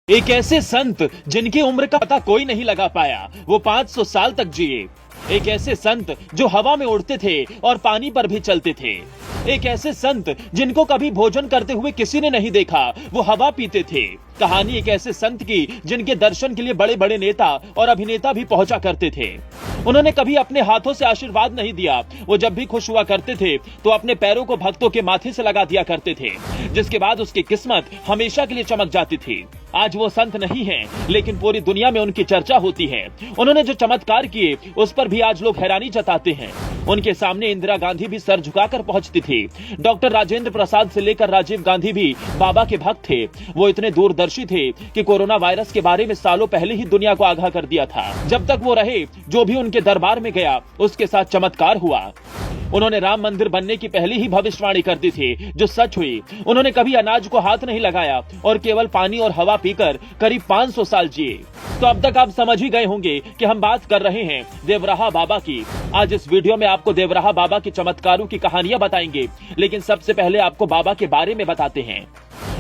एक ऐसे संत जिनकी उम्र का पता कोई नहीं लगा पाया, वो 500 साल तक जिए। एक ऐसे संत जो हवा में उड़ते थे और पानी पर भी चलते थे। एक ऐसे संत जिनको कभी भोजन करते हुए किसी ने नहीं देखा, वो हवा पीते थे। कहानी एक ऐसे संत की जिनके दर्शन के लिए बड़े बड़े नेता और अभिनेता भी पहुंचा करते थे। उन्होंने कभी अपने हाथों से आशीर्वाद नहीं दिया। वो जब भी खुश हुआ करते थे तो अपने पैरों को भक्तों के माथे से लगा दिया करते थे, जिसके बाद उसकी किस्मत हमेशा के लिए चमक जाती थी। आज वो संत नहीं हैं, लेकिन पूरी दुनिया में उनकी चर्चा होती है। उन्होंने जो चमत्कार किए उस पर भी आज लोग हैरानी जताते हैं। उनके सामने इंदिरा गांधी भी सर झुकाकर पहुंचती थी। डॉक्टर राजेंद्र प्रसाद से लेकर राजीव गांधी भी बाबा के भक्त थे। वो इतने दूरदर्शी थे कि कोरोना वायरस के बारे में सालों पहले ही दुनिया को आगाह कर दिया था। जब तक वो रहे, जो भी उनके दरबार में गया उसके साथ चमत्कार हुआ। उन्होंने राम मंदिर बनने की पहली ही भविष्यवाणी कर दी थी, जो सच हुई। उन्होंने कभी अनाज को हाथ नहीं लगाया और केवल पानी और हवा पीकर करीब 500 साल जिए। तो अब तक आप समझ ही गए होंगे कि हम बात कर रहे हैं देवराहा बाबा की। आज इस वीडियो में आपको देवराहा बाबा के चमत्कारों की कहानियां बताएंगे, लेकिन सबसे पहले आपको बाबा के बारे में बताते हैं।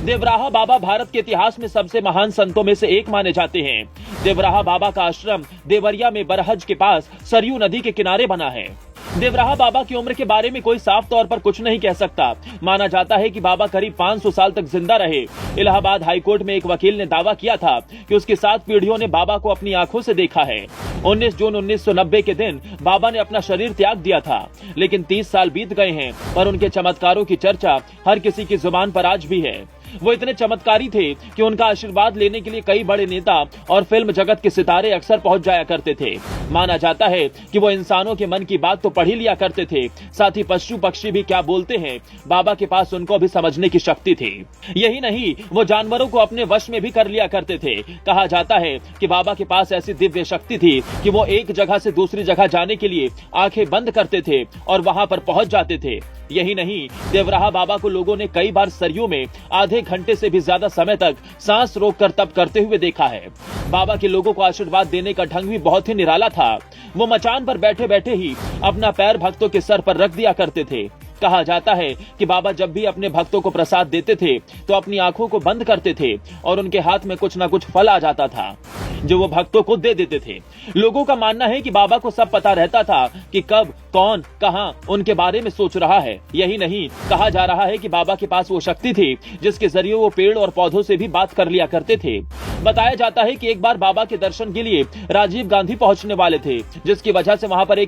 देवराहा बाबा भारत के इतिहास में सबसे महान संतों में से एक माने जाते हैं। देवराहा बाबा का आश्रम देवरिया में बरहज के पास सरयू नदी के किनारे बना है। देवराहा बाबा की उम्र के बारे में कोई साफ तौर पर कुछ नहीं कह सकता। माना जाता है कि बाबा करीब 500 साल तक जिंदा रहे। इलाहाबाद हाईकोर्ट में एक वकील ने दावा किया था कि उसकी 7 पीढ़ियों ने बाबा को अपनी आंखों से देखा है। 19 जून 1990 के दिन बाबा ने अपना शरीर त्याग दिया था, लेकिन 30 साल बीत गए हैं, पर उनके चमत्कारों की चर्चा हर किसी की जुबान पर आज भी है। वो इतने चमत्कारी थे कि उनका आशीर्वाद लेने के लिए कई बड़े नेता और फिल्म जगत के सितारे अक्सर पहुंच जाया करते थे। माना जाता है कि वो इंसानों के मन की बात तो पढ़ ही लिया करते थे, साथ ही पशु पक्षी भी क्या बोलते हैं, बाबा के पास उनको भी समझने की शक्ति थी। यही नहीं, वो जानवरों को अपने वश में भी कर लिया करते थे। कहा जाता है कि बाबा के पास ऐसी दिव्य शक्ति थी कि वो एक जगह से दूसरी जगह जाने के लिए आंखें बंद करते थे और वहां पर पहुंच जाते थे। यही नहीं, देवराहा बाबा को लोगों ने कई बार सरयू में आधे घंटे से भी ज्यादा समय तक सांस रोककर तप करते हुए देखा है। बाबा के लोगों को आशीर्वाद देने का ढंग भी बहुत ही निराला था। वो मचान पर बैठे बैठे ही अपना पैर भक्तों के सर पर रख दिया करते थे। कहा जाता है कि बाबा जब भी अपने भक्तों को प्रसाद देते थे तो अपनी आंखों को बंद करते थे और उनके हाथ में कुछ न कुछ फल आ जाता था, जो वो भक्तों को दे देते थे। लोगों का मानना है कि बाबा को सब पता रहता था कि कब कौन कहां उनके बारे में सोच रहा है। यही नहीं, कहा जा रहा है कि बाबा के पास वो शक्ति थी जिसके जरिए वो पेड़ और पौधों से भी बात कर लिया करते थे। बताया जाता है कि एक बार बाबा के दर्शन के लिए राजीव गांधी पहुंचने वाले थे, जिसकी वजह से वहां पर एक